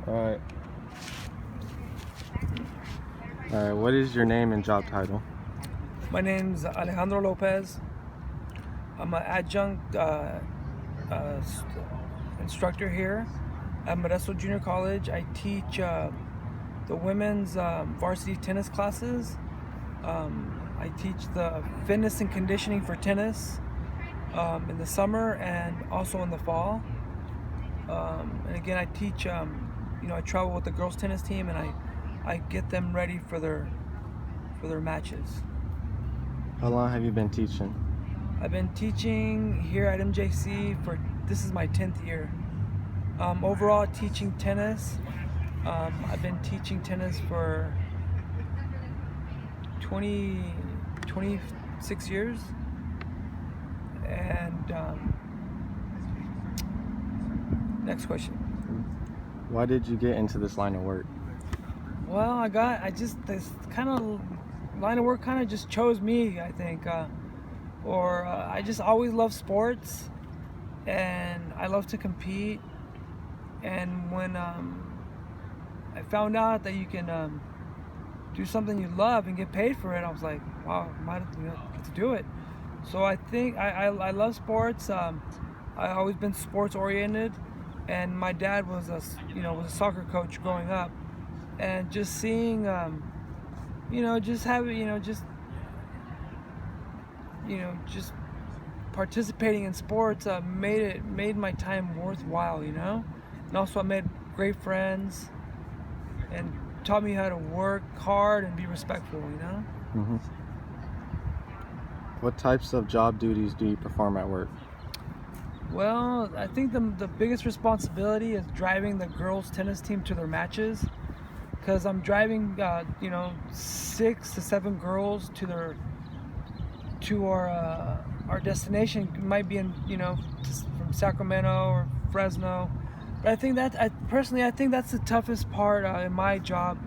Alright. Alright, what is your name and job title? My name's Alejandro Lopez. I'm an adjunct instructor here at Modesto Junior College. I teach the women's varsity tennis classes. I teach the fitness and conditioning for tennis in the summer and also in the fall. And again, I teach, I travel with the girls tennis team, and I get them ready for their matches. How long have you been teaching? I've been teaching here at MJC this is my 10th year. Overall, teaching tennis, I've been teaching tennis for 26 years. And next question. Why did you get into this line of work? Well, this kind of line of work kind of just chose me, I think. I just always loved sports, and I love to compete. And when I found out that you can do something you love and get paid for it, I was like, wow, I might get to do it. So I think I love sports. I've always been sports oriented, and my dad was a soccer coach growing up, and just seeing just participating in sports made my time worthwhile, and also I made great friends and taught me how to work hard and be respectful, Mm-hmm. What types of job duties do you perform at work? Well, I think the biggest responsibility is driving the girls tennis team to their matches, because I'm driving 6 to 7 girls to our destination. It might be in from Sacramento or Fresno, but I think that's the toughest part in my job,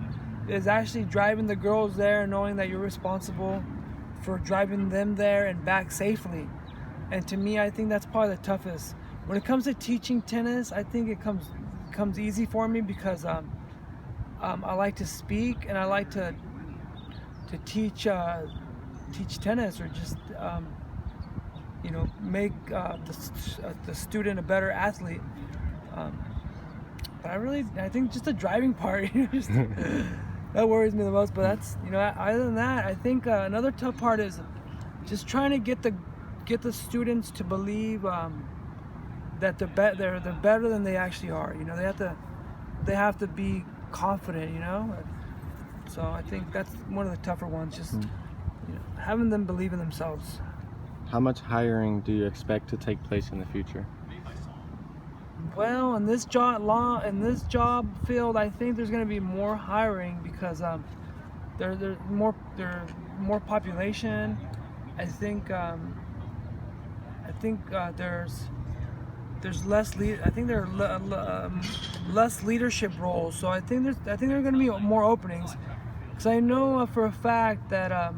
is actually driving the girls there, knowing that you're responsible for driving them there and back safely. And to me, I think that's probably the toughest. When it comes to teaching tennis, I think it comes easy for me, because I like to speak, and I like to teach tennis, or just make the student a better athlete. But I think just the driving part, that worries me the most. But that's other than that, I think another tough part is just trying to get the students to believe that they're better than they actually are. They have to be confident. So I think that's one of the tougher ones. Just having them believe in themselves. How much hiring do you expect to take place in the future? Well, in this job field, I think there's going to be more hiring, because there's more population. I think there's less I think there are less leadership roles. So I think there are going to be more openings, because I know for a fact that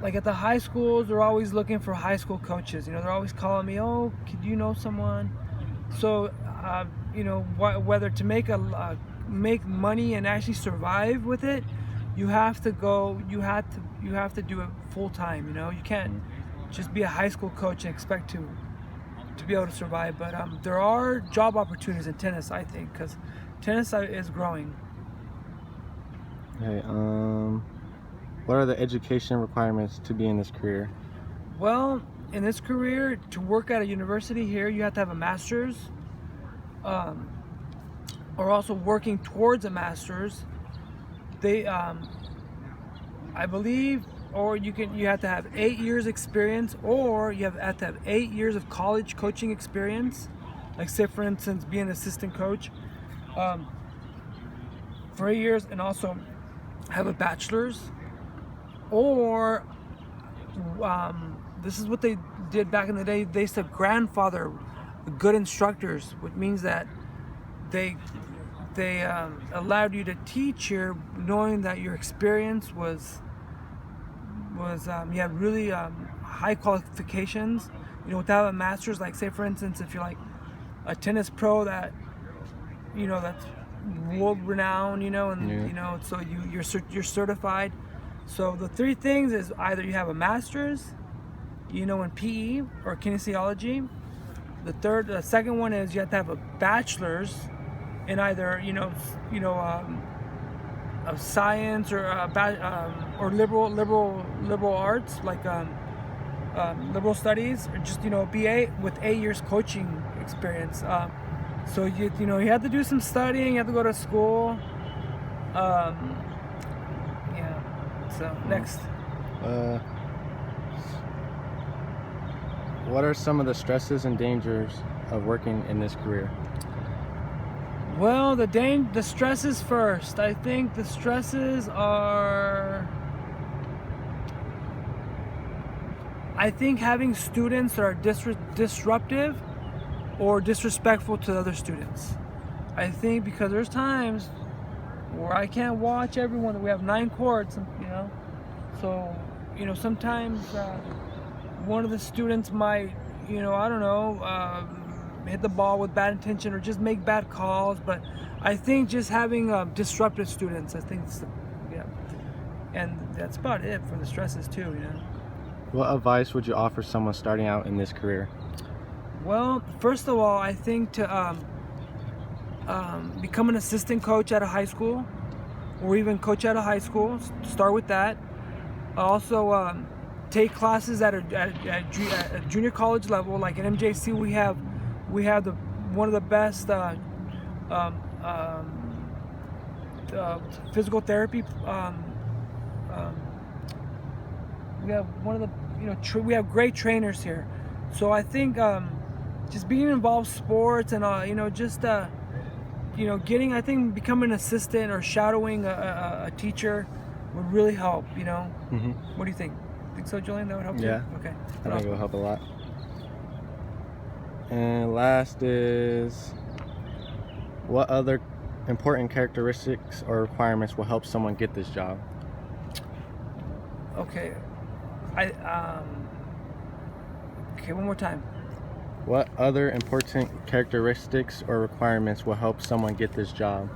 like at the high schools, they're always looking for high school coaches. They're always calling me, oh, could you know someone? So whether to make money and actually survive with it, you have to do it full time. You can't just be a high school coach and expect to be able to survive. But there are job opportunities in tennis, I think, because tennis is growing. Okay, what are the education requirements to be in this career? Well, in this career, to work at a university here, you have to have a master's, or also working towards a master's. I believe, or you have to have 8 years experience, or you have to have 8 years of college coaching experience. Like, say for instance, being an assistant coach for 8 years, and also have a bachelor's. Or this is what they did back in the day. They used to grandfather good instructors, which means that they allowed you to teach here, knowing that your experience was you had really high qualifications. Without a master's, like say for instance, if you're like a tennis pro that world renowned, you know, and Yeah. you know, so you're certified. So the three things is either you have a master's, you know, in PE or kinesiology. The second one is you have to have a bachelor's in either, of science or liberal arts, like liberal studies, or just, you know, BA with 8 years coaching experience. So you have to do some studying, you have to go to school. Yeah. So next. What are some of the stresses and dangers of working in this career? Well, the stresses first. I think the stresses are. I think having students that are disruptive or disrespectful to other students. I think because there's times where I can't watch everyone. We have 9 courts, you know. So, you know, sometimes one of the students might, you know, I don't know, hit the ball with bad intention or just make bad calls. But I think just having disruptive students, I think, yeah. And that's about it for the stresses too, you know. What advice would you offer someone starting out in this career? Well, first of all, I think to become an assistant coach at a high school, or even coach at a high school. Start with that. Also, take classes at a junior college level, like at MJC. We have one of the best physical therapy. We have one of the, you know, we have great trainers here. So I think just being involved in sports and you know, just you know, I think becoming an assistant or shadowing a teacher would really help, you know. Mm-hmm. What do you think? Think so, Julian? That would help Yeah. too? Okay. I think it will help a lot. And last is, what other important characteristics or requirements will help someone get this job? Okay. Okay, one more time. What other important characteristics or requirements will help someone get this job?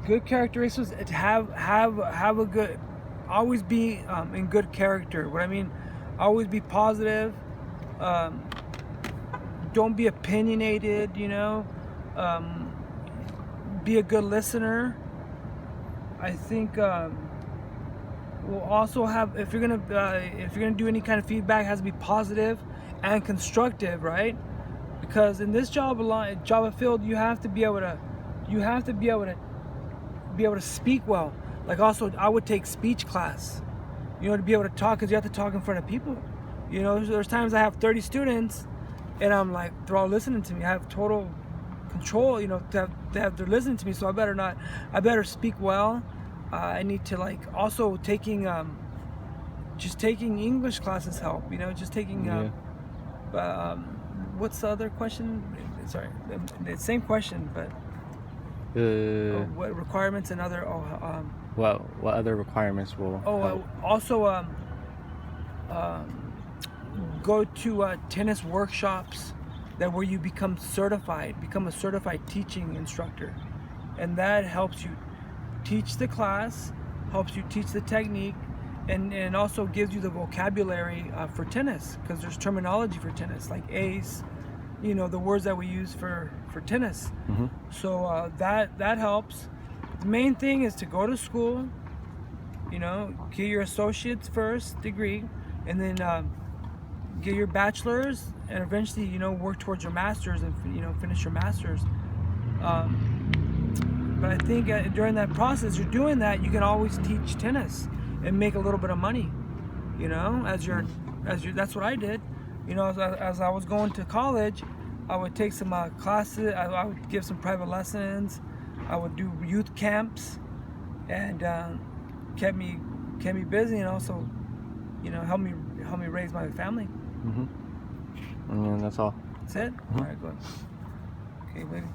Good characteristics. Have a good. Always be in good character. What I mean, always be positive. Don't be opinionated. You know. Be a good listener. I think. We'll also have, if you're gonna do any kind of feedback, it has to be positive and constructive, right? Because in this Java field, you have to be able to speak well. Like, also, I would take speech class, you know, to be able to talk, because you have to talk in front of people. You know, there's times I have 30 students, and I'm like, they're all listening to me. I have total control, you know, they're listening to me. So I better speak well. I need to, like, also taking English classes help, you know, just taking what's the other question? Sorry, the same question, but what requirements and other well, what other requirements will help? Also go to tennis workshops where you become a certified teaching instructor, and that helps you teach the class, helps you teach the technique, and also gives you the vocabulary for tennis, because there's terminology for tennis, like ace, you know, the words that we use for tennis. Mm-hmm. So that helps. The main thing is to go to school, you know, get your associate's first degree, and then get your bachelor's, and eventually, you know, work towards your master's and, you know, finish your master's. But I think during that process, you're doing that, you can always teach tennis and make a little bit of money, you know, that's what I did. You know, as I was going to college, I would take some classes, I would give some private lessons, I would do youth camps, and kept me busy, and also, you know, help me raise my family. Mm-hmm. And that's all. That's it? Mm-hmm. All right, good. Okay, baby.